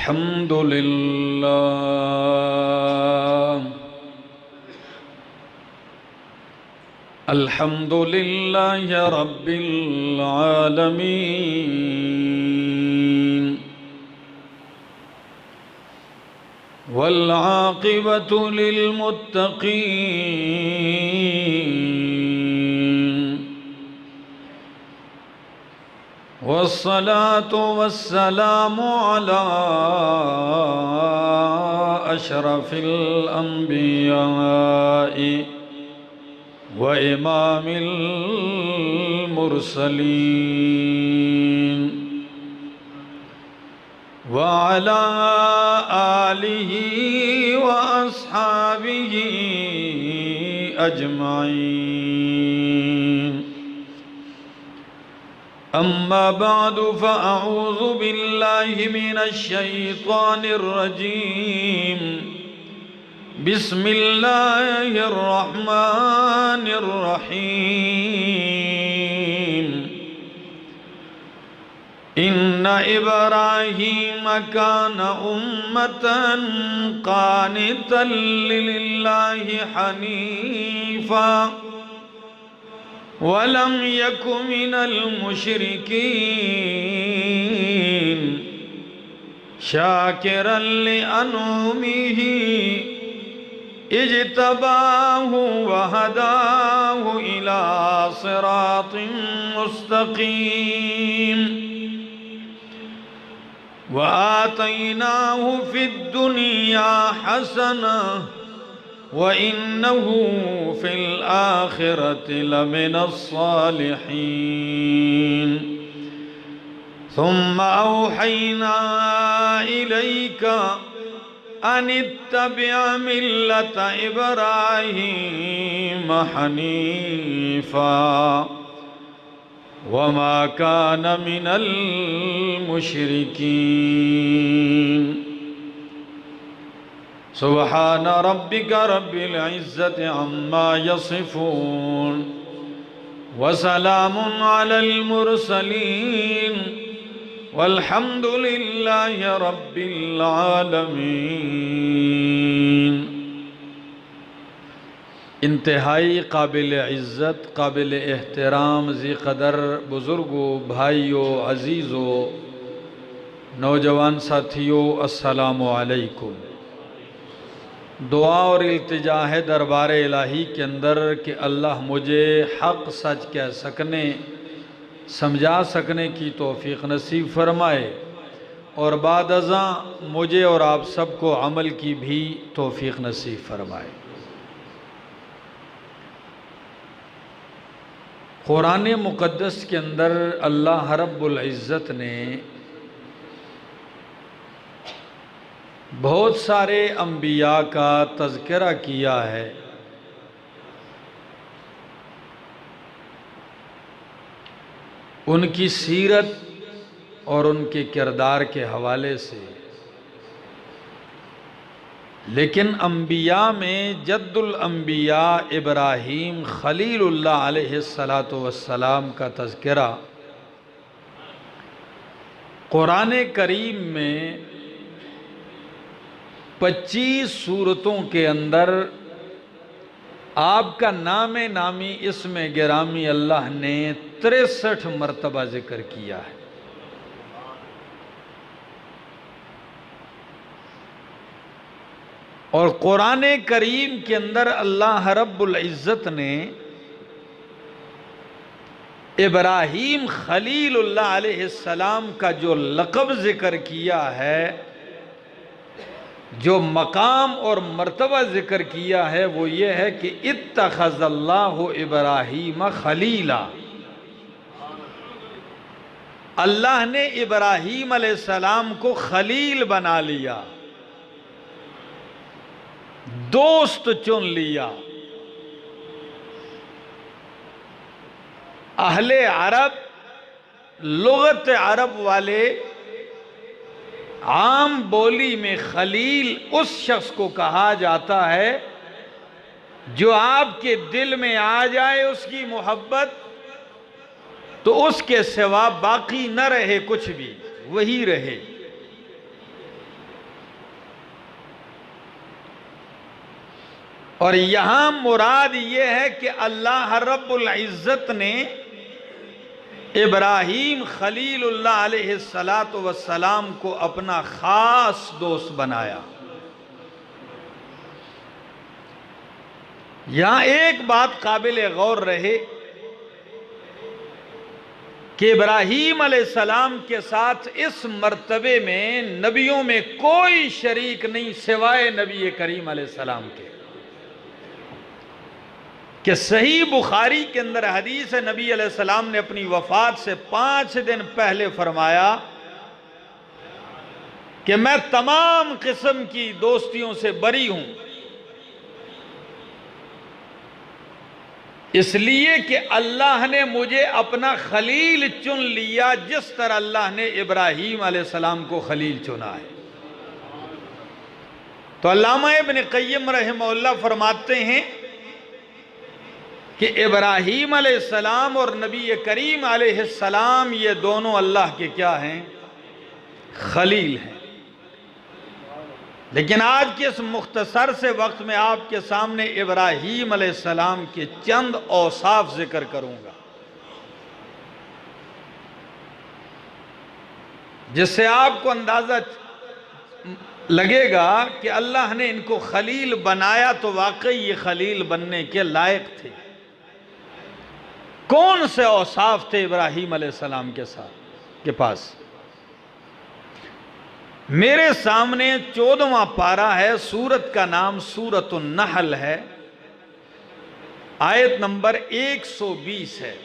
الحمد لله الحمد لله رب العالمين والعاقبة للمتقين والصلاة والسلام على أشرف الأنبياء وإمام المرسلين وعلى آله وأصحابه أجمعين أما بعد فأعوذ بالله من الشيطان الرجيم بسم الله الرحمن الرحيم إن إبراهيم كان أمة قانتا لله حنيفا ولم يك من المشركين شاكرا لأنعمه اجتباه وهداه إلى صراط مستقيم وآتيناه في الدنيا حسنة وإنه في الآخرة لمن الصالحين ثم أوحينا إليك أن اتبع ملة إبراهيم حنيفا وما كان من المشركين سبحان ربك رب العزة عما يصفون وسلام على المرسلين والحمد لله رب العالمین۔ انتہائی قابل عزت، قابل احترام، ذی قدر بزرگوں، بھائیوں، عزیزوں، نوجوان ساتھیوں، السلام علیکم۔ دعا اور التجا ہے دربار الہی کے اندر کہ اللہ مجھے حق سچ کہہ سکنے، سمجھا سکنے کی توفیق نصیب فرمائے، اور بعد ازاں مجھے اور آپ سب کو عمل کی بھی توفیق نصیب فرمائے۔ قرآن مقدس کے اندر اللہ رب العزت نے بہت سارے انبیاء کا تذکرہ کیا ہے، ان کی سیرت اور ان کے کردار کے حوالے سے، لیکن انبیاء میں جد الانبیاء ابراہیم خلیل اللہ علیہ السلام کا تذکرہ قرآن کریم میں 25 سورتوں کے اندر آپ کا نام نامی اسم گرامی اللہ نے 63 مرتبہ ذکر کیا ہے۔ اور قرآن کریم کے اندر اللہ رب العزت نے ابراہیم خلیل اللہ علیہ السلام کا جو لقب ذکر کیا ہے، جو مقام اور مرتبہ ذکر کیا ہے، وہ یہ ہے کہ اتخذ اللہ ابراہیم خلیلا، اللہ نے ابراہیم علیہ السلام کو خلیل بنا لیا، دوست چن لیا۔ اہل عرب، لغت عرب والے عام بولی میں خلیل اس شخص کو کہا جاتا ہے جو آپ کے دل میں آ جائے اس کی محبت تو اس کے سوا باقی نہ رہے کچھ بھی، وہی رہے۔ اور یہاں مراد یہ ہے کہ اللہ رب العزت نے ابراہیم خلیل اللہ علیہ السلام کو اپنا خاص دوست بنایا۔ یہاں ایک بات قابل غور رہے کہ ابراہیم علیہ السلام کے ساتھ اس مرتبے میں نبیوں میں کوئی شریک نہیں سوائے نبی کریم علیہ السلام کے، کہ صحیح بخاری کے اندر حدیث ہے، نبی علیہ السلام نے اپنی وفات سے 5 دن پہلے فرمایا کہ میں تمام قسم کی دوستیوں سے بری ہوں، اس لیے کہ اللہ نے مجھے اپنا خلیل چن لیا جس طرح اللہ نے ابراہیم علیہ السلام کو خلیل چنا ہے۔ تو علامہ ابن قیم رحمہ اللہ فرماتے ہیں کہ ابراہیم علیہ السلام اور نبی کریم علیہ السلام یہ دونوں اللہ کے کیا ہیں؟ خلیل ہیں۔ لیکن آج کے اس مختصر سے وقت میں آپ کے سامنے ابراہیم علیہ السلام کے چند اوصاف ذکر کروں گا، جس سے آپ کو اندازہ لگے گا کہ اللہ نے ان کو خلیل بنایا تو واقعی یہ خلیل بننے کے لائق تھے۔ کون سے اوصاف تھے ابراہیم علیہ السلام کے پاس؟ میرے سامنے 14واں پارہ ہے، سورت کا نام سورت النحل ہے، آیت نمبر 120 ہے۔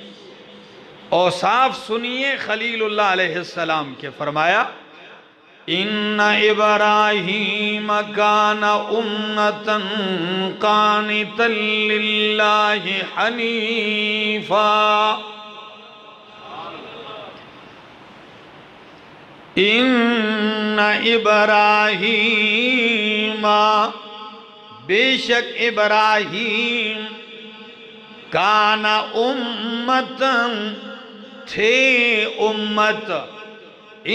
اوصاف سنیے خلیل اللہ علیہ السلام کے، فرمایا ان ابراہیم کان امتا قانتا للہ حنیفا ان ابراہیم بے شک ابراہیم کان امتا تھے امت،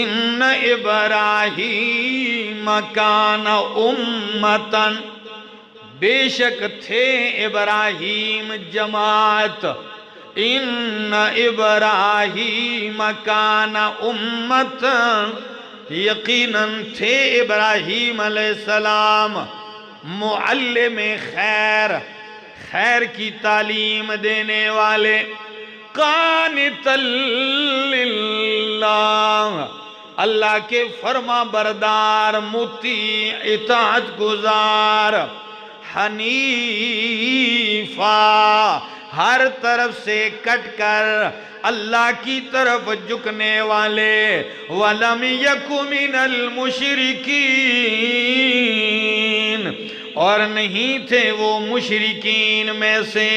ان ابراہیم کان امتا بے شک تھے ابراہیم جماعت، ان ابراہیم کان امتا یقیناً تھے ابراہیم علیہ السلام معلم خیر، خیر کی تعلیم دینے والے، قانتا للہ اللہ کے فرما بردار، مطیع اطاعت گزار، حنیفا ہر طرف سے کٹ کر اللہ کی طرف جھکنے والے، وَلَمْ يَكُ مِنَ الْمُشْرِكِينَ اور نہیں تھے وہ مشرکین میں سے،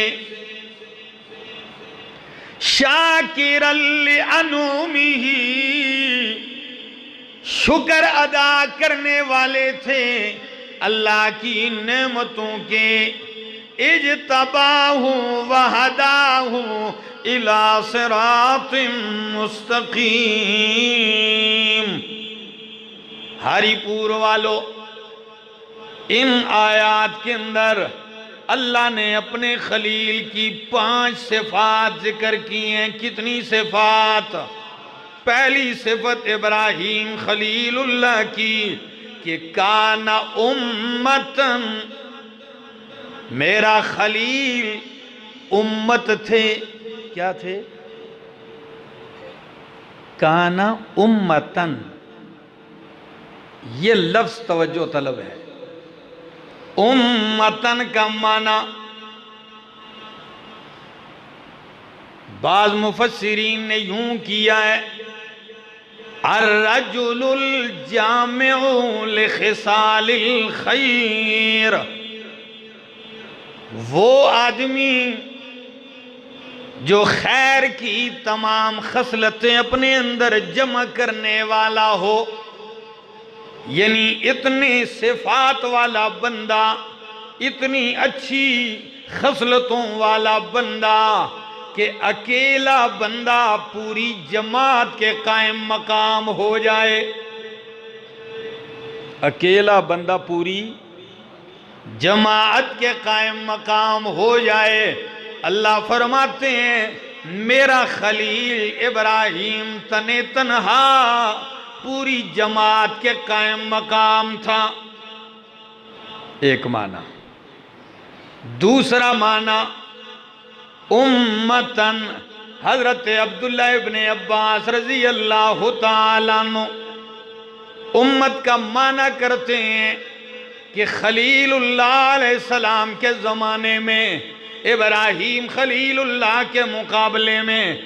شَاكِرًا لِأَنُومِهِ شکر ادا کرنے والے تھے اللہ کی نعمتوں کے، اجتباہ وہداہ الی صراط مستقیم۔ ہری پور والو، ان آیات کے اندر اللہ نے اپنے خلیل کی 5 صفات ذکر کی ہیں۔ کتنی صفات؟ پہلی صفت ابراہیم خلیل اللہ کی کہ کان امتن، میرا خلیل امت تھے۔ کیا تھے؟ کان امتن، یہ لفظ توجہ طلب ہے۔ امتن کا معنی بعض مفسرین نے یوں کیا ہے، الرجل الجامع لخصال الخیر، وہ آدمی جو خیر کی تمام خصلتیں اپنے اندر جمع کرنے والا ہو، یعنی اتنی صفات والا بندہ، اتنی اچھی خصلتوں والا بندہ کہ اکیلا بندہ پوری جماعت کے قائم مقام ہو جائے، اکیلا بندہ پوری جماعت کے قائم مقام ہو جائے، اللہ فرماتے ہیں میرا خلیل ابراہیم تنہا پوری جماعت کے قائم مقام تھا۔ ایک معنی۔ دوسرا معنی امتن، حضرت عبداللہ ابن عباس رضی اللہ تعالیٰ عنہ امت کا معنی کرتے ہیں کہ خلیل اللہ علیہ السلام کے زمانے میں ابراہیم خلیل اللہ کے مقابلے میں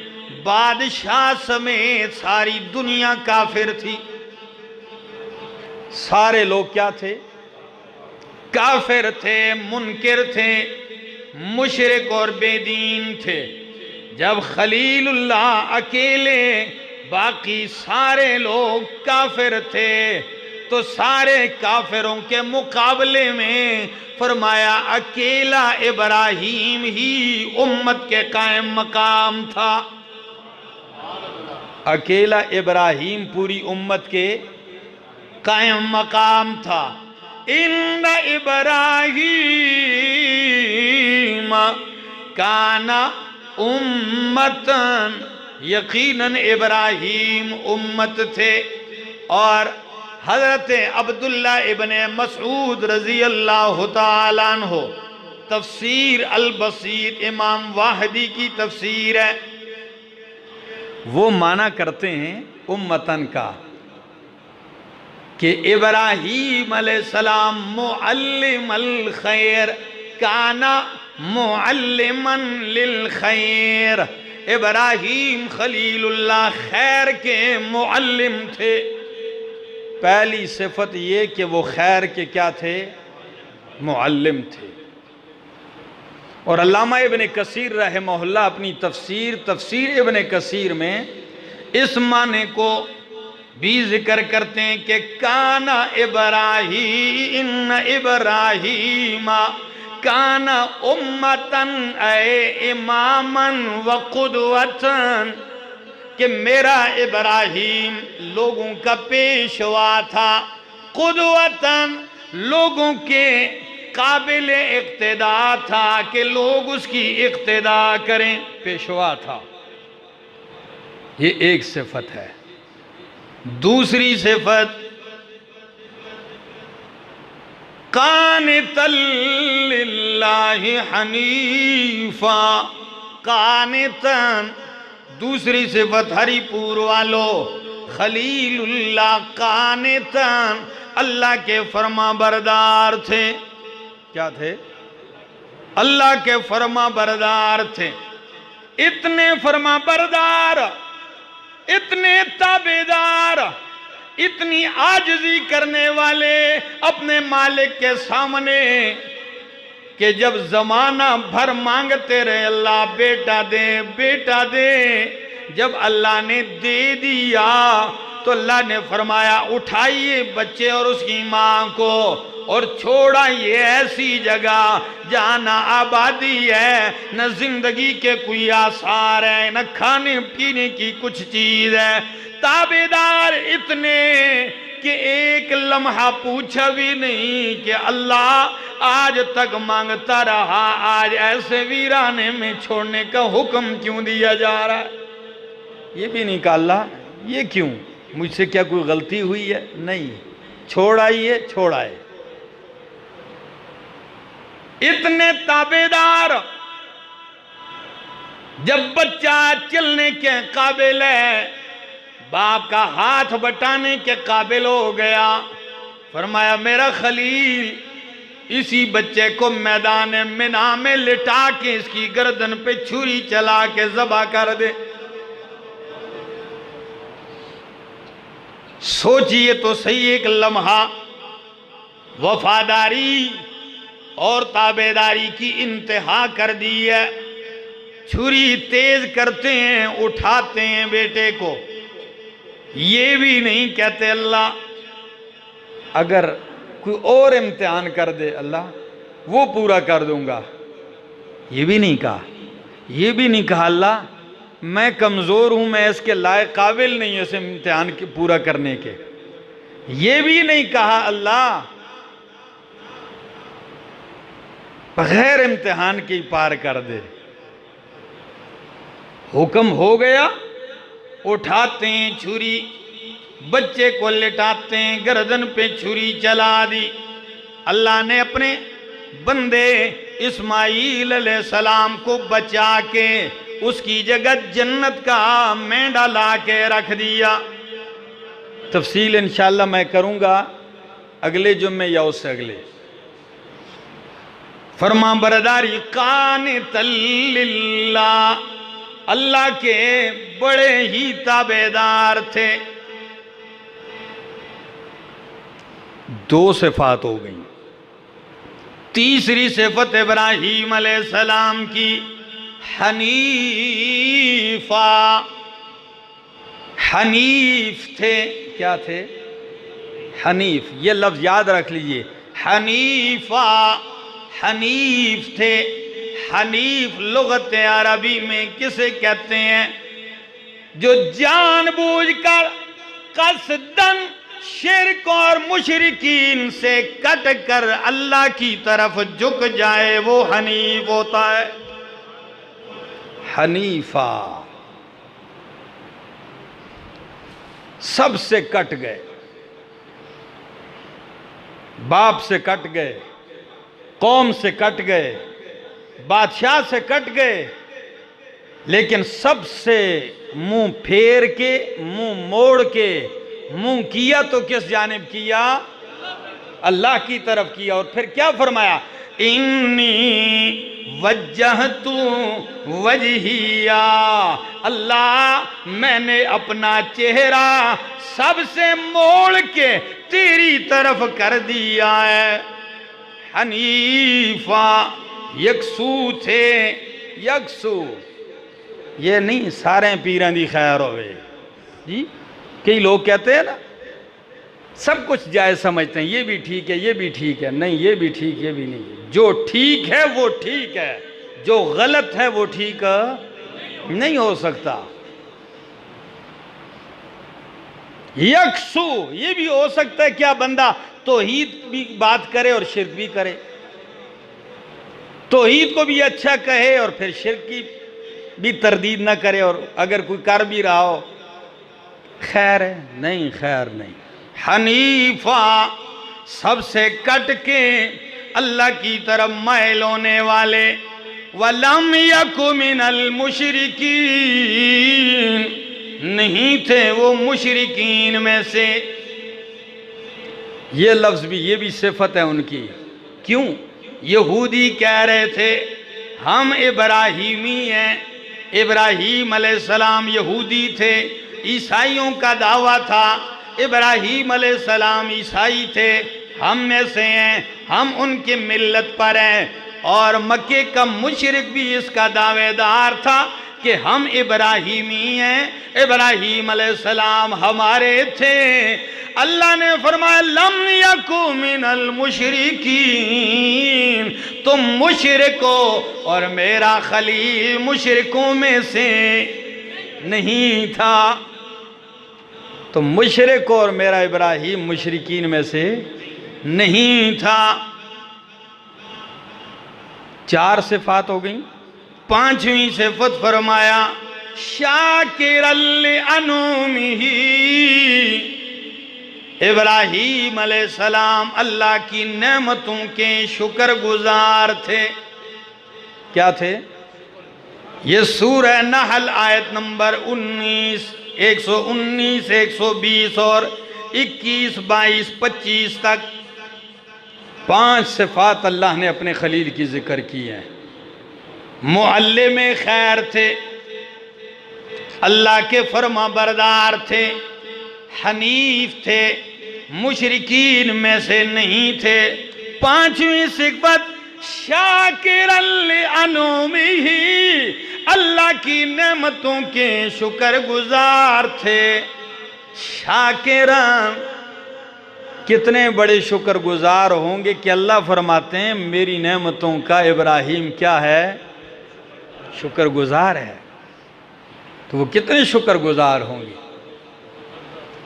بادشاہ سمیت ساری دنیا کافر تھی۔ سارے لوگ کیا تھے؟ کافر تھے، منکر تھے، مشرک اور بے دین تھے۔ جب خلیل اللہ اکیلے، باقی سارے لوگ کافر تھے، تو سارے کافروں کے مقابلے میں فرمایا اکیلا ابراہیم ہی امت کے قائم مقام تھا۔ اکیلا ابراہیم پوری امت کے قائم مقام تھا۔ ان ابراہیم کان امتن، یقیناً ابراہیم امت تھے۔ اور حضرت عبداللہ ابن مسعود رضی اللہ تعالیٰ عنہ، تفسیر البسیط امام واحدی کی تفسیر ہے، وہ معنی کرتے ہیں امتن کا کہ ابراہیم علیہ السلام معلم الخیر، کانا معلما للخیر، ابراہیم خلیل اللہ خیر کے معلم تھے۔ پہلی صفت یہ کہ وہ خیر کے کیا تھے؟ معلم تھے۔ اور علامہ ابن کثیر رحمہ اللہ اپنی تفسیر ابن کثیر میں اس معنی کو بھی ذکر کرتے ہیں کہ کانا ابراہیم، ان ابراہیم کانا امتن اے امامن و قدوتن، کہ میرا ابراہیم لوگوں کا پیشوا تھا، قدوتن لوگوں کے قابل اقتداء تھا کہ لوگ اس کی اقتداء کریں، پیشوا تھا۔ یہ ایک صفت ہے۔ دوسری صفت قانتا للہ حنیفا، قانتا، دوسری صفت ہری پور والو، خلیل اللہ قانتا، اللہ کے فرما بردار تھے۔ کیا تھے؟ اللہ کے فرما بردار تھے۔ اتنے فرما بردار، اتنے تابعدار، اتنی عاجزی کرنے والے اپنے مالک کے سامنے کہ جب زمانہ بھر مانگتے رہے اللہ بیٹا دے بیٹا دے، جب اللہ نے دے دیا تو اللہ نے فرمایا اٹھائیے بچے اور اس کی ماں کو اور چھوڑا یہ ایسی جگہ جہاں نہ آبادی ہے، نہ زندگی کے کوئی آثار ہے، نہ کھانے پینے کی کچھ چیز ہے۔ تابعدار اتنے کہ ایک لمحہ پوچھا بھی نہیں کہ اللہ آج تک مانگتا رہا، آج ایسے ویرانے میں چھوڑنے کا حکم کیوں دیا جا رہا ہے؟ یہ بھی نہیں کہا اللہ یہ کیوں، مجھ سے کیا کوئی غلطی ہوئی ہے؟ نہیں، چھوڑائیے چھوڑائے۔ اتنے تابعدار، جب بچہ چلنے کے قابل ہے، باپ کا ہاتھ بٹانے کے قابل ہو گیا، فرمایا میرا خلیل اسی بچے کو میدان منا میں لٹا کے اس کی گردن پہ چھری چلا کے ذبح کر دے۔ سوچئے تو صحیح، ایک لمحہ وفاداری اور تابعداری کی انتہا کر دی ہے۔ چھری تیز کرتے ہیں، اٹھاتے ہیں بیٹے کو، یہ بھی نہیں کہتے اللہ اگر کوئی اور امتحان کر دے اللہ وہ پورا کر دوں گا، یہ بھی نہیں کہا۔ یہ بھی نہیں کہا اللہ میں کمزور ہوں، میں اس کے لائق قابل نہیں اس امتحان پورا کرنے کے، یہ بھی نہیں کہا اللہ بغیر امتحان کی پار کر دے۔ حکم ہو گیا، اٹھاتے ہیں چھری، بچے کو لٹاتے ہیں، گردن پہ چھری چلا دی۔ اللہ نے اپنے بندے اسماعیل علیہ السلام کو بچا کے اس کی جگہ جنت کا مینڈا لا کے رکھ دیا۔ تفصیل انشاءاللہ میں کروں گا اگلے جمعے یا اس سے اگلے۔ فرما برداری قانت للہ، اللہ کے بڑے ہی تابعدار تھے۔ دو صفات ہو گئیں۔ تیسری صفت ابراہیم علیہ السلام کی حنیفہ، حنیف تھے۔ کیا تھے؟ حنیف۔ یہ لفظ یاد رکھ لیجئے، حنیفہ، حنیف تھے۔ حنیف لغت عربی میں کسے کہتے ہیں؟ جو جان بوجھ کر قصداً شرک اور مشرکین سے کٹ کر اللہ کی طرف جھک جائے، وہ حنیف ہوتا ہے۔ حنیفہ سب سے کٹ گئے، باپ سے کٹ گئے، قوم سے کٹ گئے، بادشاہ سے کٹ گئے، لیکن سب سے منہ پھیر کے، منہ موڑ کے، منہ کیا تو کس جانب کیا؟ اللہ کی طرف کیا۔ اور پھر کیا فرمایا؟ انی وجہت وجہیا، اللہ میں نے اپنا چہرہ سب سے موڑ کے تیری طرف کر دیا ہے۔ حنیفہ یکسو تھے، یکسو یہ نہیں سارے پیران دی خیر ہوئے جی۔ کئی لوگ کہتے ہیں نا سب کچھ جائز سمجھتے ہیں، یہ بھی ٹھیک ہے، یہ بھی ٹھیک ہے، نہیں یہ بھی ٹھیک، یہ بھی نہیں۔ جو ٹھیک ہے وہ ٹھیک ہے، جو غلط ہے وہ ٹھیک نہیں ہو سکتا۔ یکسو یہ بھی ہو سکتا ہے کیا بندہ توحید بھی بات کرے اور شرک بھی کرے، توحید کو بھی اچھا کہے اور پھر شرک کی بھی تردید نہ کرے، اور اگر کوئی کر بھی رہا ہو خیر ہے؟ نہیں، خیر نہیں۔ حنیفہ سب سے کٹ کے اللہ کی طرف مائل ہونے والے، وَلَمْ يَكُ مِنَ الْمُشْرِكِينَ نہیں تھے وہ مشرکین میں سے۔ یہ لفظ بھی، یہ بھی صفت ہے ان کی۔ کیوں؟ یہودی کہہ رہے تھے ہم ابراہیمی ہیں، ابراہیم علیہ السلام یہودی تھے، عیسائیوں کا دعویٰ تھا ابراہیم علیہ السلام عیسائی تھے، ہم میں سے ہیں، ہم ان کی ملت پر ہیں۔ اور مکے کا مشرک بھی اس کا دعوے دار تھا کہ ہم ابراہیمی ہیں، ابراہیم علیہ السلام ہمارے تھے۔ اللہ نے فرمایا لم یکو من المشرکین، تم مشرک ہو اور میرا خلیل مشرکوں میں سے نہیں تھا۔ تم مشرک ہو اور میرا ابراہیم مشرکین میں سے نہیں تھا۔ 4 صفات ہو گئیں۔ 5ویں صفت فرمایا شاکر لانعمہ، ابراہیم علیہ السلام اللہ کی نعمتوں کے شکر گزار تھے۔ کیا تھے؟ یہ سورہ نحل آیت نمبر 19، 119، 120 اور 21، 22، 25 تک 5 صفات اللہ نے اپنے خلیل کی ذکر کی ہیں۔ معلم خیر تھے، اللہ کے فرما بردار تھے، حنیف تھے، مشرکین میں سے نہیں تھے۔ 5ویں صفت شاکر لانعمہ، اللہ کی نعمتوں کے شکر گزار تھے۔ شاکران کتنے بڑے شکر گزار ہوں گے کہ اللہ فرماتے ہیں میری نعمتوں کا ابراہیم کیا ہے؟ شکر گزار ہے۔ تو وہ کتنے شکر گزار ہوں گے؟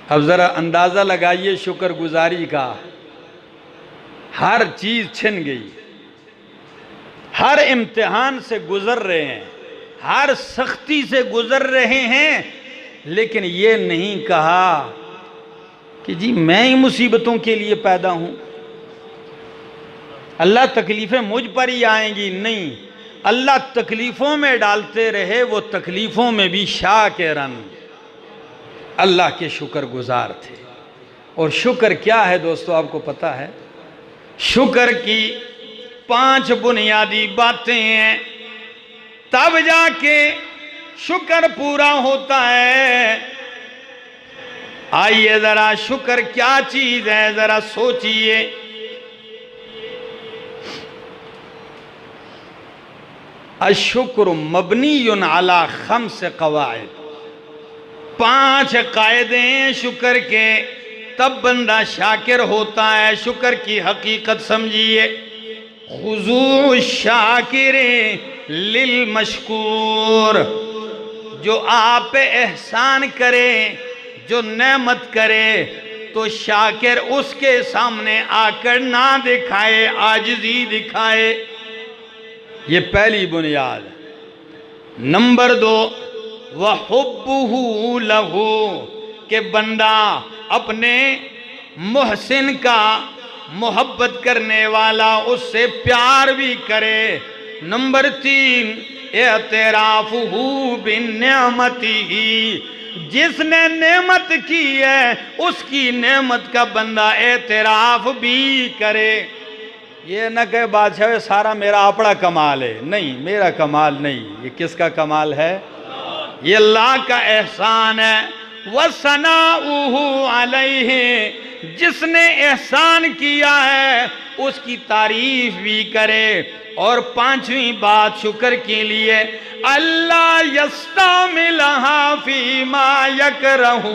اب ذرا اندازہ لگائیے شکر گزاری کا۔ ہر چیز چھن گئی، ہر امتحان سے گزر رہے ہیں، ہر سختی سے گزر رہے ہیں، لیکن یہ نہیں کہا کہ جی میں ہی مصیبتوں کے لیے پیدا ہوں، اللہ تکلیفیں مجھ پر ہی آئیں گی، نہیں، اللہ تکلیفوں میں ڈالتے رہے، وہ تکلیفوں میں بھی شاکرن، اللہ کے شکر گزار تھے۔ اور شکر کیا ہے دوستو، آپ کو پتا ہے؟ شکر کی 5 بنیادی باتیں ہیں، تب جا کے شکر پورا ہوتا ہے۔ آئیے ذرا شکر کیا چیز ہے ذرا سوچئے۔ الشکر مبنی علی 5 قواعد، 5 قاعدے ہیں شکر کے، تب بندہ شاکر ہوتا ہے۔ شکر کی حقیقت سمجھیے، خضوع الشاکر للمشکور، جو آپ پہ احسان کرے، جو نعمت کرے، تو شاکر اس کے سامنے آ کر نہ دکھائے، عاجزی دکھائے۔ یہ پہلی بنیاد۔ نمبر 2، وَحُبُّهُ لَهُ، کہ بندہ اپنے محسن کا، محبت کرنے والا، اس سے پیار بھی کرے۔ نمبر 3، اعترافُهُ بِالنِّعْمَتِهِ، جس نے نعمت کی ہے اس کی نعمت کا بندہ اعتراف بھی کرے۔ یہ نہ کہ بادشاہ سارا میرا اپنا کمال ہے، نہیں، میرا کمال نہیں، یہ کس کا کمال ہے؟ یہ اللہ کا احسان ہے۔ وَثَنَاؤُهُ عَلَيْهِ، جس نے احسان کیا ہے اس کی تعریف بھی کرے۔ اور 5ویں بات شکر کے لیے، اللہ یستعملها فیما یکرہہ،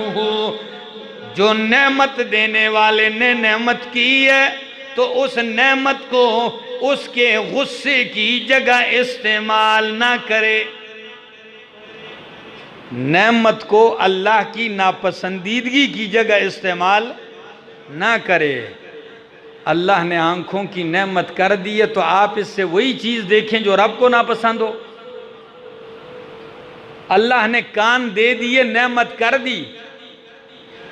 جو نعمت دینے والے نے نعمت کی ہے تو اس نعمت کو اس کے غصے کی جگہ استعمال نہ کرے، نعمت کو اللہ کی ناپسندیدگی کی جگہ استعمال نہ کرے۔ اللہ نے آنکھوں کی نعمت کر دی ہے تو آپ اس سے وہی چیز دیکھیں جو رب کو ناپسند ہو۔ اللہ نے کان دے دیے، نعمت کر دی،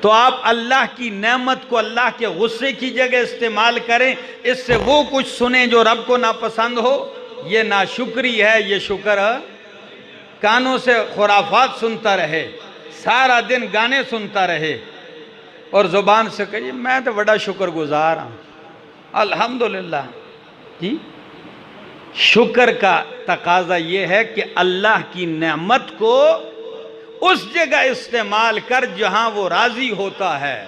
تو آپ اللہ کی نعمت کو اللہ کے غصے کی جگہ استعمال کریں، اس سے وہ کچھ سنیں جو رب کو ناپسند ہو، یہ ناشکری ہے۔ یہ شکر کانوں سے خرافات سنتا رہے، سارا دن گانے سنتا رہے، اور زبان سے کہیے میں تو بڑا شکر گزار ہوں، الحمدللہ۔ جی، شکر کا تقاضا یہ ہے کہ اللہ کی نعمت کو اس جگہ استعمال کر جہاں وہ راضی ہوتا ہے۔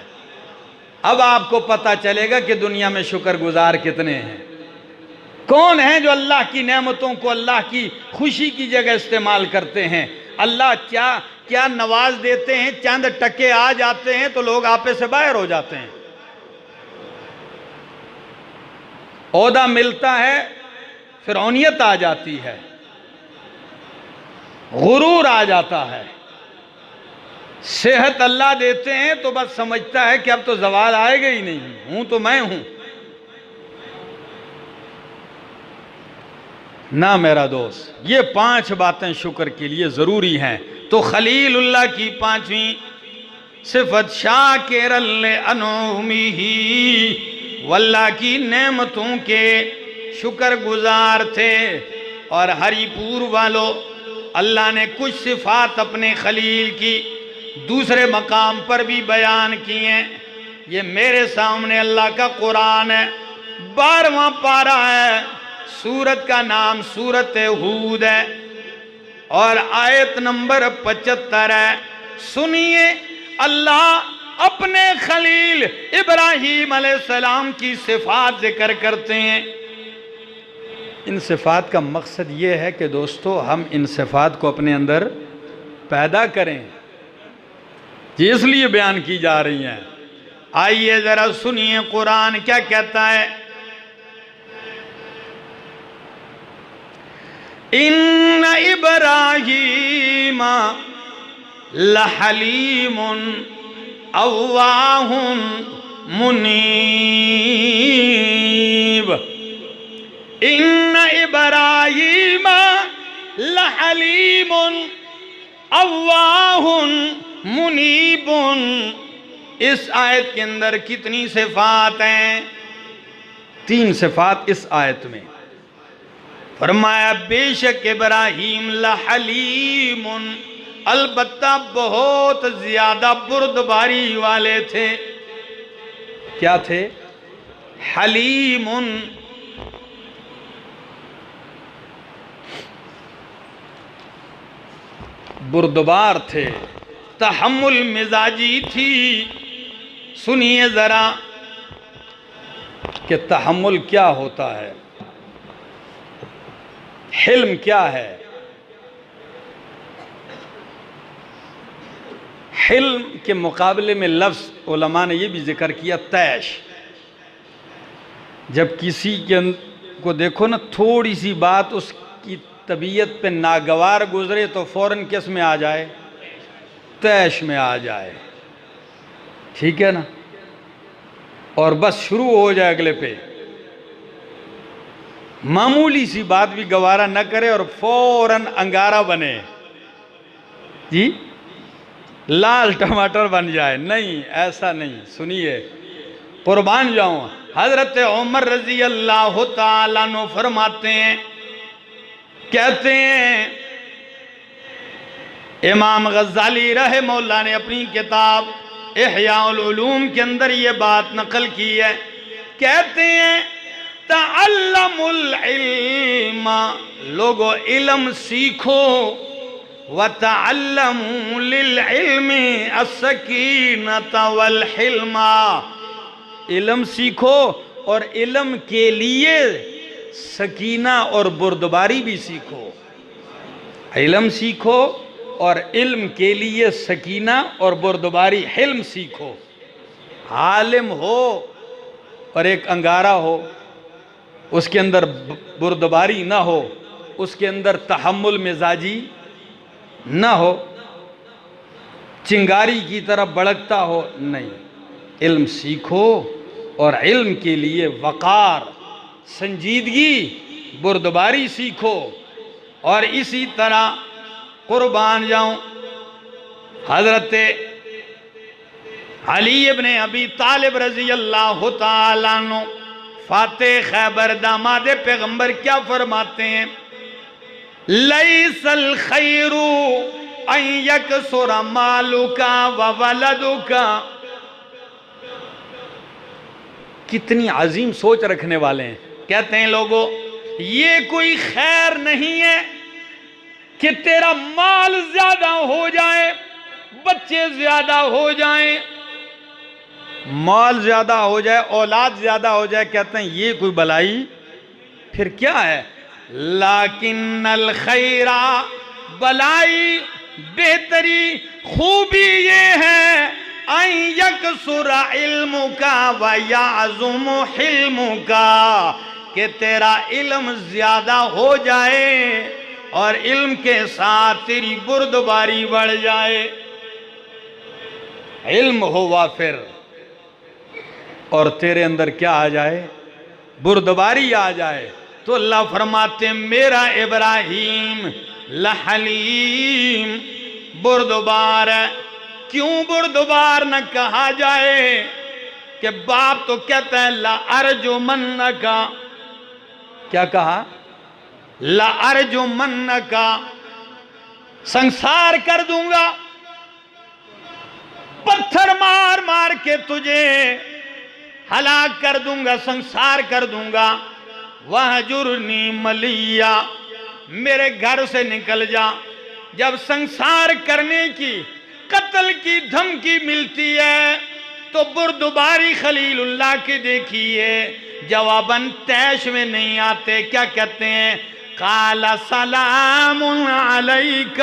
اب آپ کو پتا چلے گا کہ دنیا میں شکر گزار کتنے ہیں، کون ہیں جو اللہ کی نعمتوں کو اللہ کی خوشی کی جگہ استعمال کرتے ہیں۔ اللہ کیا نواز دیتے ہیں، چند ٹکے آ جاتے ہیں تو لوگ آپے سے باہر ہو جاتے ہیں، عہدہ ملتا ہے فرعونیت آ جاتی ہے، غرور آ جاتا ہے، صحت اللہ دیتے ہیں تو بس سمجھتا ہے کہ اب تو زوال آئے گا ہی نہیں، ہوں تو میں ہوں۔ نہ میرا دوست، یہ 5 باتیں شکر کے لیے ضروری ہیں۔ تو خلیل اللہ کی 5ویں صفت شاکر لانعمہ، واللہ کی نعمتوں کے شکر گزار تھے۔ اور ہری پور والو، اللہ نے کچھ صفات اپنے خلیل کی دوسرے مقام پر بھی بیان کی ہیں۔ یہ میرے سامنے اللہ کا قرآن ہے، 12واں پارہ ہے، سورت کا نام سورت ہود ہے، اور آیت نمبر 75 ہے۔ سنیے اللہ اپنے خلیل ابراہیم علیہ السلام کی صفات ذکر کرتے ہیں۔ ان صفات کا مقصد یہ ہے کہ دوستو ہم ان صفات کو اپنے اندر پیدا کریں، یہ اس لیے بیان کی جا رہی ہیں۔ آئیے ذرا سنیے قرآن کیا کہتا ہے۔ ان ابراہیم لحلیم اواہ منیب، ان ابراہیم اواہ منیب. اس آیت کے اندر کتنی صفات ہیں؟ 3 صفات اس آیت میں. فرمایا بے شک ابراہیم لحلیم، البتہ بہت زیادہ بردباری والے تھے. کیا تھے؟ حلیم. بردبار تھے. تحمل مزاجی تھی. سنیے ذرا کہ تحمل کیا ہوتا ہے، حلم کیا ہے. حلم کے مقابلے میں لفظ علماء نے یہ بھی ذکر کیا تیش. جب کسی کو دیکھو نا تھوڑی سی بات اس کی طبیعت پہ ناگوار گزرے تو فوراً کس میں آ جائے؟ تیش میں آ جائے. ٹھیک ہے نا؟ اور بس شروع ہو جائے اگلے پہ. معمولی سی بات بھی گوارا نہ کرے اور فوراً انگارہ بنے، جی لال ٹماٹر بن جائے. نہیں، ایسا نہیں. سنیے، قربان جاؤں، حضرت عمر رضی اللہ تعالیٰ عنہ فرماتے ہیں، کہتے ہیں امام غزالی رحمہ اللہ نے اپنی کتاب احیاء العلوم کے اندر یہ بات نقل کی ہے. کہتے ہیں تعلم العلم، لوگو علم سیکھو، وَتَعَلَّمُوا لِلْعِلْمِ السَّكِينَةَ وَالْحِلْمَ، علم سیکھو اور علم کے لیے سکینہ اور بردباری بھی سیکھو. علم سیکھو اور علم کے لیے سکینہ اور بردباری، حلم سیکھو. عالم ہو اور ایک انگارہ ہو، اس کے اندر بردباری نہ ہو، اس کے اندر تحمل مزاجی نہ ہو، چنگاری کی طرف بڑکتا ہو، نہیں. علم سیکھو اور علم کے لیے وقار، سنجیدگی، بردباری سیکھو. اور اسی طرح قربان جاؤں، حضرت علی ابن ابی طالب رضی اللہ تعالیٰ عنہ فاتح خیبر داماد پیغمبر کیا فرماتے ہیں؟ لیس الخیر ان یکثر مالک وولدک. کتنی عظیم سوچ رکھنے والے ہیں. کہتے ہیں لوگوں، یہ کوئی خیر نہیں ہے کہ تیرا مال زیادہ ہو جائے، بچے زیادہ ہو جائیں، مال زیادہ ہو جائے، اولاد زیادہ ہو جائے. کہتے ہیں یہ کوئی بلائی پھر کیا ہے؟ لیکن الخیر، بلائی، بہتری، خوبی یہ ہے ان یکثر علمک ویعظم حلمک، کہ تیرا علم زیادہ ہو جائے اور علم کے ساتھ تیری بردباری بڑھ جائے. علم ہو وافر اور تیرے اندر کیا آ جائے؟ بردباری آ جائے. تو اللہ فرماتے ہیں میرا ابراہیم لحلیم، بردبار ہے. کیوں بردبار نہ کہا جائے کہ باپ تو کہتا ہے لَأَرْجُمَنَّكَ، کیا کہا؟ لَأَرْجُمَنَّكَ، سنسار کر دوں گا، پتھر مار مار کے تجھے ہلاک کر دوں گا، سنسار کر دوں گا. وَهْجُرْنِي مَلِيًّا، میرے گھر سے نکل جا. جب سنسار کرنے کی، قتل کی دھمکی ملتی ہے تو بردباری خلیل اللہ کی دیکھیے جواباً تیش میں نہیں آتے. کیا کہتے ہیں؟ قال سلام علیک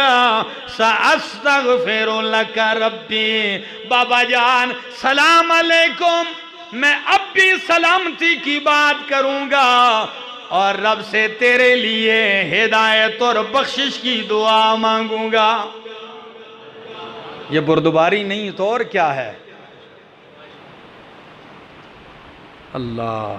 ساستغفر لک ربی. بابا جان سلام علیکم، میں اب بھی سلامتی کی بات کروں گا اور رب سے تیرے لیے ہدایت اور بخشش کی دعا مانگوں گا. یہ بردباری نہیں تو اور کیا ہے؟ اللہ.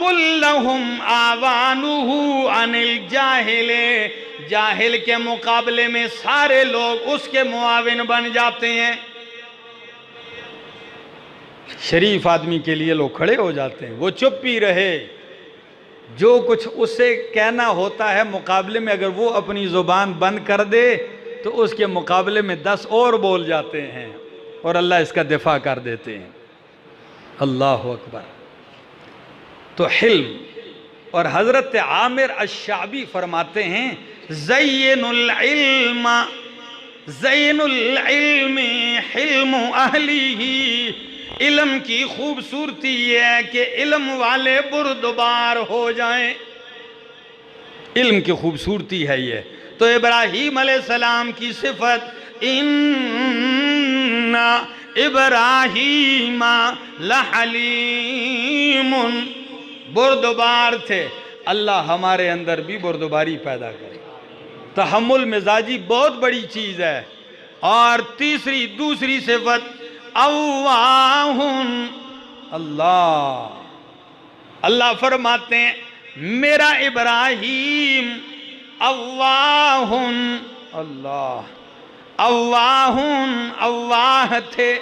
کلہم آوانہ عن الجاہل، جاہل کے مقابلے میں سارے لوگ اس کے معاون بن جاتے ہیں۔ شریف آدمی کے لیے لوگ کھڑے ہو جاتے ہیں، وہ چپ ہی رہے، جو کچھ اس سے کہنا ہوتا ہے مقابلے میں اگر وہ اپنی زبان بند کر دے تو اس کے مقابلے میں 10 اور بول جاتے ہیں اور اللہ اس کا دفاع کر دیتے ہیں۔ اللہ اکبر۔ تو حلم، اور حضرت عامر الشعبی فرماتے ہیں زین العلم حلم اہلہ، علم کی خوبصورتی یہ ہے کہ علم والے بردبار ہو جائیں، علم کی خوبصورتی ہے یہ۔ تو ابراہیم علیہ السلام کی صفت ان ابراہیم لحلیم، بردبار تھے۔ اللہ ہمارے اندر بھی بردباری پیدا کرے۔ تحمل مزاجی بہت بڑی چیز ہے۔ اور دوسری صفت اواہن، اللہ فرماتے ہیں میرا ابراہیم اواہن، اواہ تھے،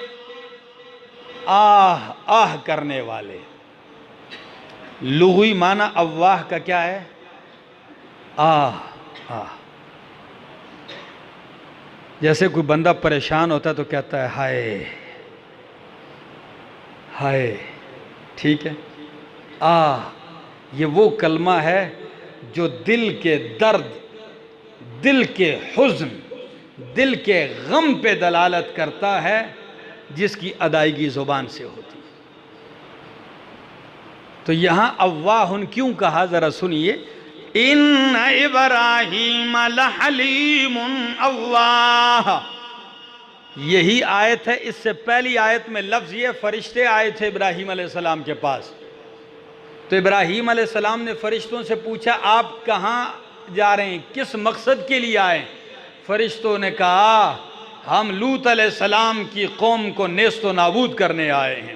آہ کرنے والے۔ لغوی معنی اواہ کا کیا ہے؟ آہ۔ جیسے کوئی بندہ پریشان ہوتا ہے تو کہتا ہے ہائے ہائے، ٹھیک ہے۔ یہ وہ کلمہ ہے جو دل کے درد، دل کے حزن، دل کے غم پہ دلالت کرتا ہے، جس کی ادائیگی زبان سے ہوتی ہے۔ تو یہاں اواہن کیوں کہا ذرا سنیے، ان ابراہیم لحلیم اواہ، یہی آیت ہے۔ اس سے پہلی آیت میں لفظ یہ فرشتے آئے تھے ابراہیم علیہ السلام کے پاس، تو ابراہیم علیہ السلام نے فرشتوں سے پوچھا آپ کہاں جا رہے ہیں، کس مقصد کے لیے آئے؟ فرشتوں نے کہا ہم لوط علیہ السلام کی قوم کو نیست و نابود کرنے آئے ہیں،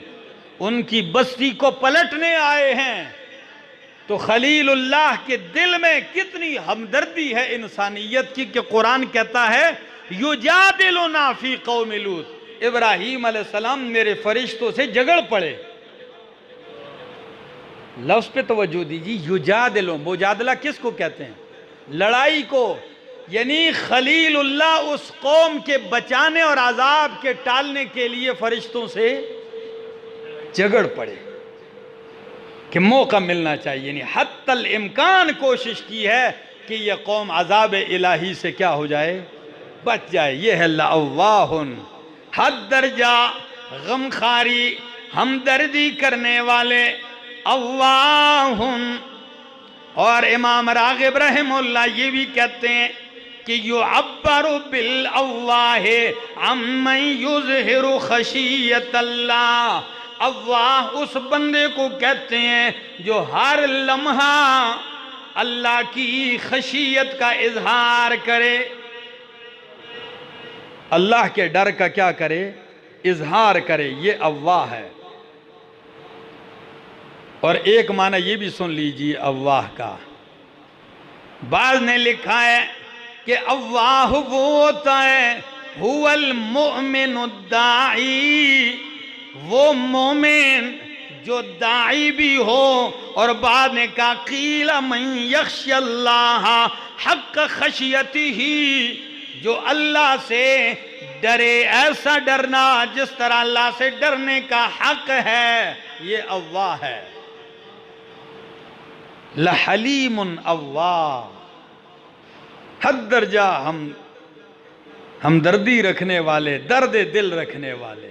ان کی بستی کو پلٹنے آئے ہیں۔ تو خلیل اللہ کے دل میں کتنی ہمدردی ہے انسانیت کی کہ قرآن کہتا ہے یجادلنا فی قوم لوط، ابراہیم علیہ السلام میرے فرشتوں سے جھگڑ پڑے۔ لفظ پہ توجہ دیجیے، یجادلو، مجادلہ کس کو کہتے ہیں؟ لڑائی کو۔ یعنی خلیل اللہ اس قوم کے بچانے اور عذاب کے ٹالنے کے لیے فرشتوں سے جھگڑ پڑے کہ موقع ملنا چاہیے، یعنی حتی الامکان کوشش کی ہے کہ یہ قوم عذاب الہی سے کیا ہو جائے، بچ جائے۔ یہ ہے لأواہن، حد درجہ غمخاری، ہمدردی کرنے والے، اواہن۔ اور امام راغب رحمہ اللہ یہ بھی کہتے ہیں کہ یعبر بالاواہ عمن یظہر خشیت اللہ، اواہ اس بندے کو کہتے ہیں جو ہر لمحہ اللہ کی خشیت کا اظہار کرے، اللہ کے ڈر کا کیا کرے، اظہار کرے، یہ اواہ ہے۔ اور ایک معنی یہ بھی سن لیجیے اواہ کا، بعض نے لکھا ہے کہ اواہ وہ ہوتا ہے هو المؤمن الداعی، وہ مومن جو داعی بھی ہو۔ اور بعد نے کہا قیل من یخشی اللہ حق خشیتہ، جو اللہ سے ڈرے ایسا ڈرنا جس طرح اللہ سے ڈرنے کا حق ہے، یہ اواہ ہے۔ لحلیم اواہ، حد درجہ ہمدردی رکھنے والے، درد دل رکھنے والے۔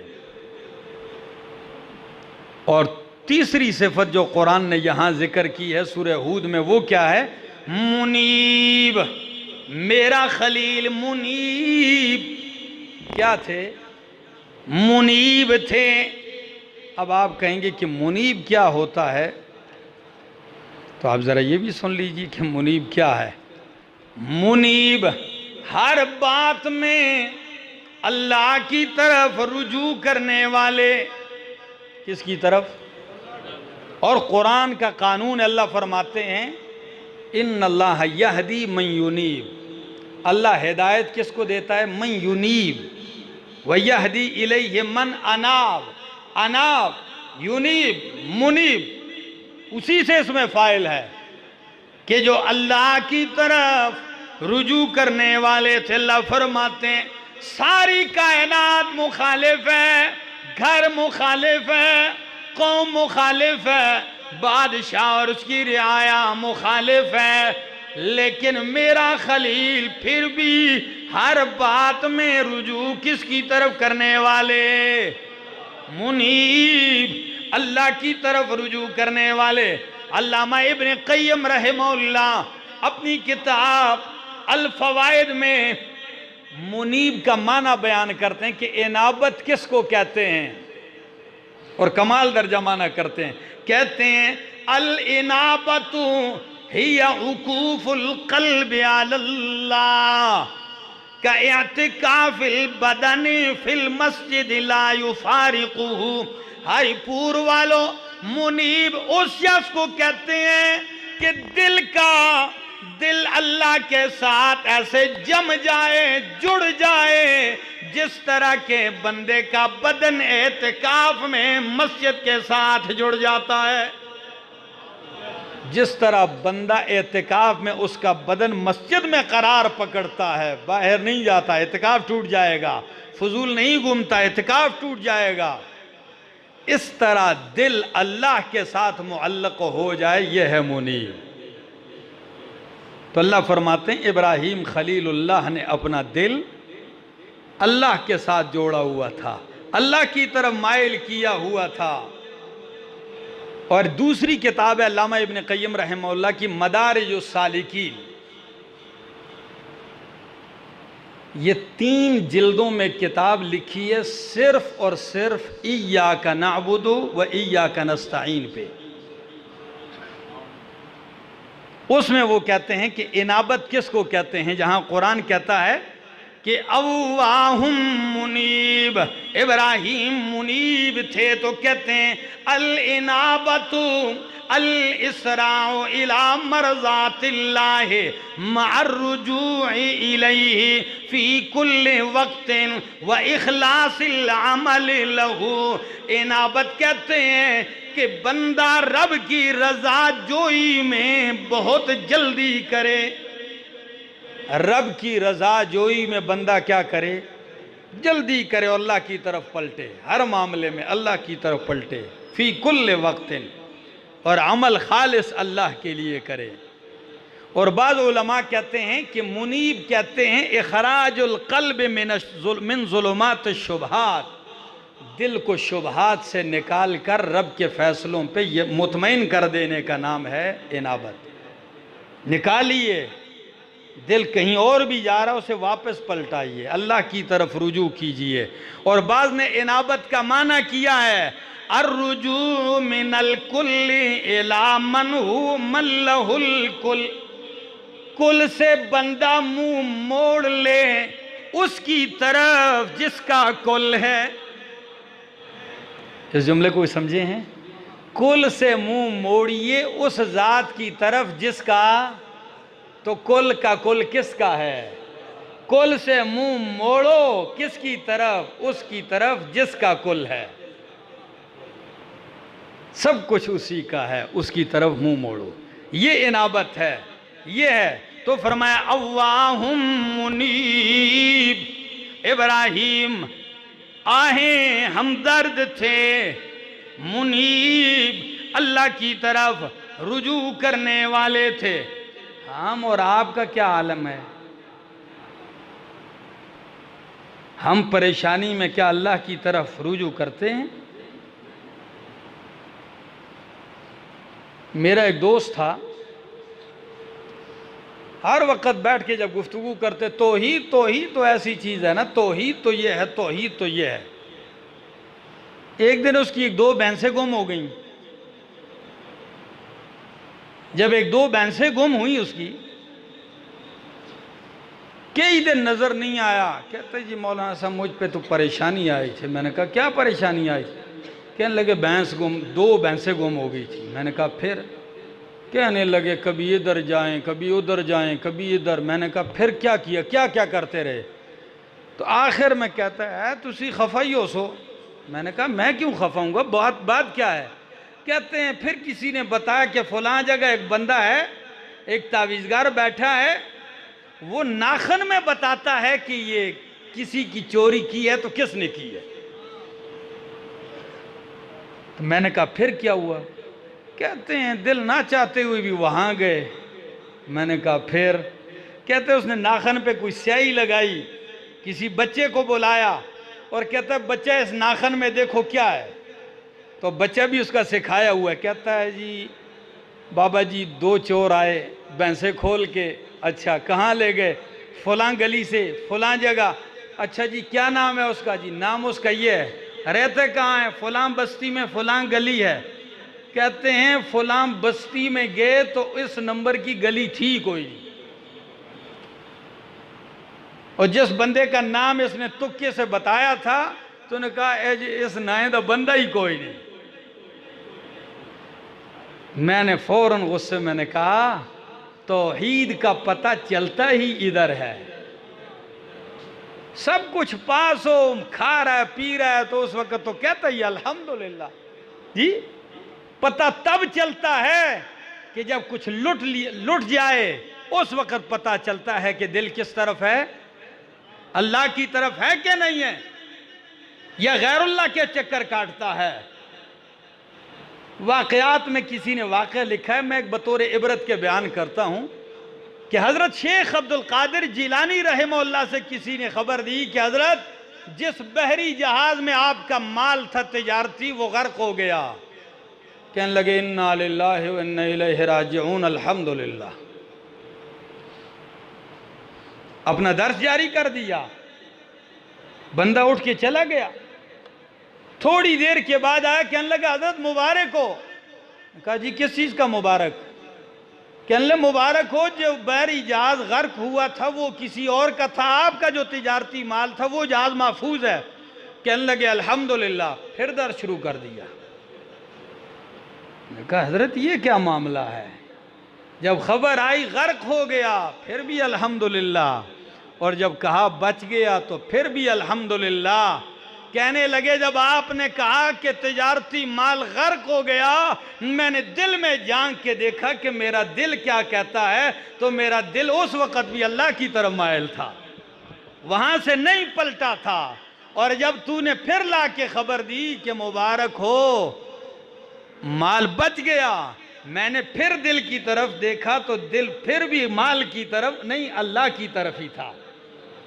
اور تیسری صفت جو قرآن نے یہاں ذکر کی ہے سورہ ہود میں، وہ کیا ہے؟ منیب، میرا خلیل منیب۔ کیا تھے؟ منیب تھے۔ اب آپ کہیں گے کہ منیب کیا ہوتا ہے، تو آپ ذرا یہ بھی سن لیجیے کہ منیب کیا ہے۔ منیب ہر بات میں اللہ کی طرف رجوع کرنے والے۔ کس کی طرف؟ اور قرآن کا قانون اللہ فرماتے ہیں ان اللہ یہدی من ینیب، اللہ ہدایت کس کو دیتا ہے؟ من ینیب، ویہدی الیہ من اناب، اناب ینیب منیب، اسی سے اس میں فاعل ہے کہ جو اللہ کی طرف رجوع کرنے والے تھے۔ اللہ فرماتے ہیں ساری کائنات مخالف ہے، گھر مخالف ہے، قوم مخالف ہے، بادشاہ اور اس کی رعایا مخالف ہے، لیکن میرا خلیل پھر بھی ہر بات میں رجوع کس کی طرف کرنے والے؟ منیب، اللہ کی طرف رجوع کرنے والے۔ علامہ ابن قیم رحمہ اللہ اپنی کتاب الفوائد میں منیب کا معنی بیان کرتے ہیں کہ انابت کس کو کہتے ہیں، اور کمال درجہ معنی کرتے ہیں، کہتے ہیں الانابت ہی عکوف القلب علی اللہ کاعتکاف البدن فی المسجد لا یفارقہ۔ ہری پور والوں، منیب اس شخص کو کہتے ہیں کہ دل اللہ کے ساتھ ایسے جم جائے، جڑ جائے، جس طرح کے بندے کا بدن اعتکاف میں مسجد کے ساتھ جڑ جاتا ہے۔ جس طرح بندہ اعتکاف میں اس کا بدن مسجد میں قرار پکڑتا ہے، باہر نہیں جاتا، اعتکاف ٹوٹ جائے گا، فضول نہیں گھومتا، اعتکاف ٹوٹ جائے گا، اس طرح دل اللہ کے ساتھ معلق ہو جائے، یہ ہے منیب۔ تو اللہ فرماتے ہیں ابراہیم خلیل اللہ نے اپنا دل اللہ کے ساتھ جوڑا ہوا تھا، اللہ کی طرف مائل کیا ہوا تھا۔ اور دوسری کتاب ہے علامہ ابن قیم رحمہ اللہ کی مدارج السالکین، یہ 3 جلدوں میں کتاب لکھی ہے صرف اور صرف ایاک نعبد و ایاک نستعین پہ۔ اس میں وہ کہتے ہیں کہ انابت کس کو کہتے ہیں، جہاں قرآن کہتا ہے کہ اواہم منیب، ابراہیم منیب تھے، تو کہتے ہیں الانابت الاسراع الى مرضات اللہ مع الرجوع الیہ فی کل وقت و اخلاص العمل لہ۔ انابت کہتے ہیں کہ بندہ رب کی رضا جوئی میں بہت جلدی کرے، رب کی رضا جوئی میں بندہ کیا کرے؟ جلدی کرے، اور اللہ کی طرف پلٹے، ہر معاملے میں اللہ کی طرف پلٹے، فی کل وقت، اور عمل خالص اللہ کے لیے کرے۔ اور بعض علماء کہتے ہیں کہ منیب کہتے ہیں اخراج القلب من ظلمات الشبہات، دل کو شبہات سے نکال کر رب کے فیصلوں پہ یہ مطمئن کر دینے کا نام ہے انابت۔ نکالیے، دل کہیں اور بھی جا رہا، اسے واپس پلٹائیے، اللہ کی طرف رجوع کیجئے۔ اور بعض نے انابت کا معنی کیا ہے الرجوع من الکل الی من ہو من لہ الکل، کل سے بندہ منہ موڑ لے اس کی طرف جس کا کل ہے۔ اس جملے کو سمجھے ہیں؟ کل سے منہ موڑیے اس ذات کی طرف جس کا، تو کل کا کل کس کا ہے؟ کل سے منہ موڑو کس کی طرف؟ اس کی طرف جس کا کل ہے، سب کچھ اسی کا ہے، اس کی طرف منہ موڑو، یہ انابت ہے، یہ ہے۔ تو فرمایا اواہم منیب، ابراہیم آہیں ہمدرد تھے، منیب اللہ کی طرف رجوع کرنے والے تھے۔ ہم اور آپ کا کیا عالم ہے؟ ہم پریشانی میں کیا اللہ کی طرف رجوع کرتے ہیں؟ میرا ایک دوست تھا، ہر وقت بیٹھ کے جب گفتگو کرتے توحید تو ایسی چیز ہے نا، توحید تو یہ ہے، توحید تو یہ ہے۔ ایک دن اس کی 2 بھینسیں گم ہو گئیں۔ جب 2 بھینسیں گم ہوئی اس کی، کئی دن نظر نہیں آیا، کہتے جی مولانا صاحب مجھ پہ تو پریشانی آئی تھی۔ میں نے کہا کیا پریشانی آئی؟ کہنے لگے بھینس گم، 2 بھینسیں گم ہو گئی تھی۔ میں نے کہا پھر؟ کہنے لگے کبھی ادھر جائیں کبھی ادھر جائیں کبھی ادھر۔ میں نے کہا پھر کیا کیا، کیا کرتے رہے؟ تو آخر میں کہتا ہے تسی خفا ہی ہو سو۔ میں نے کہا میں کیوں خفا ہوں گا، بات کیا ہے؟ کہتے ہیں پھر کسی نے بتایا کہ فلاں جگہ ایک بندہ ہے، ایک تعویذگار بیٹھا ہے، وہ ناخن میں بتاتا ہے کہ یہ کسی کی چوری کی ہے تو کس نے کی ہے۔ تو میں نے کہا پھر کیا ہوا؟ کہتے ہیں دل نہ چاہتے ہوئے بھی وہاں گئے۔ میں نے کہا پھر؟ کہتے ہیں اس نے ناخن پہ کوئی سیاہی لگائی، کسی بچے کو بلایا اور کہتا ہے بچہ اس ناخن میں دیکھو کیا ہے۔ تو بچہ بھی اس کا سکھایا ہوا ہے، کہتا ہے جی بابا جی 2 چور آئے بھینسیں کھول کے۔ اچھا کہاں لے گئے؟ فلاں گلی سے فلاں جگہ۔ اچھا جی کیا نام ہے اس کا؟ جی نام اس کا یہ ہے۔ رہتے کہاں ہے؟ فلاں بستی میں فلاں گلی ہے۔ کہتے ہیں فلاں بستی میں گئے تو اس نمبر کی گلی تھی کوئی نہیں، اور جس بندے کا نام اس نے تکے سے بتایا تھا تو نے کہا اے جی اس نائندہ بندہ ہی کوئی نہیں۔ میں نے فوراً غصے میں نے کہا توحید کا پتہ چلتا ہی ادھر ہے، سب کچھ پاس ہو، کھا رہا ہے پی رہا ہے تو اس وقت تو کہتا ہی الحمدللہ۔ جی پتہ تب چلتا ہے کہ جب کچھ لٹ جائے، اس وقت پتہ چلتا ہے کہ دل کس طرف ہے، اللہ کی طرف ہے کہ نہیں ہے، یا غیر اللہ کے چکر کاٹتا ہے۔ واقعات میں کسی نے واقعہ لکھا ہے، میں ایک بطور عبرت کے بیان کرتا ہوں کہ حضرت شیخ عبدالقادر جیلانی رحمہ اللہ سے کسی نے خبر دی کہ حضرت جس بحری جہاز میں آپ کا مال تھا تجارتی وہ غرق ہو گیا۔ کہنے لگے انا للہ و انا الیہ راجعون، الحمدللہ۔ اپنا درس جاری کر دیا، بندہ اٹھ کے چلا گیا۔ تھوڑی دیر کے بعد آیا، کہنے لگا حضرت مبارک ہو۔ کہا جی کس چیز کا مبارک؟ کہنے لگے مبارک ہو جو بحری جہاز غرق ہوا تھا وہ کسی اور کا تھا، آپ کا جو تجارتی مال تھا وہ جہاز محفوظ ہے۔ کہنے لگے الحمدللہ۔ پھر درس شروع کر دیا۔ میں کہا حضرت یہ کیا معاملہ ہے؟ جب خبر آئی غرق ہو گیا پھر بھی الحمدللہ، اور جب کہا بچ گیا تو پھر بھی الحمدللہ۔ کہنے لگے جب آپ نے کہا کہ تجارتی مال غرق ہو گیا، میں نے دل میں جھانک کے دیکھا کہ میرا دل کیا کہتا ہے، تو میرا دل اس وقت بھی اللہ کی طرف مائل تھا، وہاں سے نہیں پلٹا تھا۔ اور جب تو نے پھر لا کے خبر دی کہ مبارک ہو مال بچ گیا، میں نے پھر دل کی طرف دیکھا تو دل پھر بھی مال کی طرف نہیں اللہ کی طرف ہی تھا۔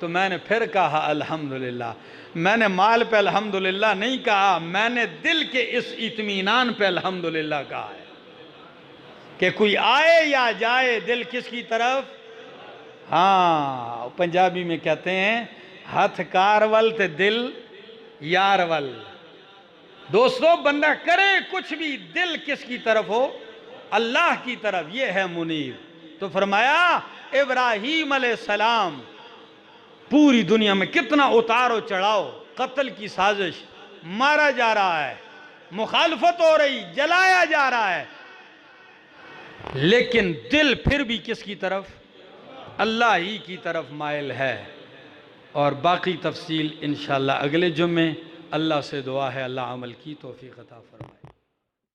تو میں نے پھر کہا الحمدللہ۔ میں نے مال پہ الحمدللہ نہیں کہا، میں نے دل کے اس اطمینان پہ الحمدللہ کہا ہے کہ کوئی آئے یا جائے دل کس کی طرف۔ ہاں پنجابی میں کہتے ہیں ہتھ کارول تے دل یارول۔ دوستو بندہ کرے کچھ بھی دل کس کی طرف ہو، اللہ کی طرف، یہ ہے منیب۔ تو فرمایا ابراہیم علیہ السلام پوری دنیا میں کتنا اتار و چڑھاؤ، قتل کی سازش، مارا جا رہا ہے، مخالفت ہو رہی، جلایا جا رہا ہے، لیکن دل پھر بھی کس کی طرف؟ اللہ ہی کی طرف مائل ہے۔ اور باقی تفصیل انشاءاللہ اگلے جمعے۔ اللہ سے دعا ہے اللہ عمل کی توفیق عطا فرمائے۔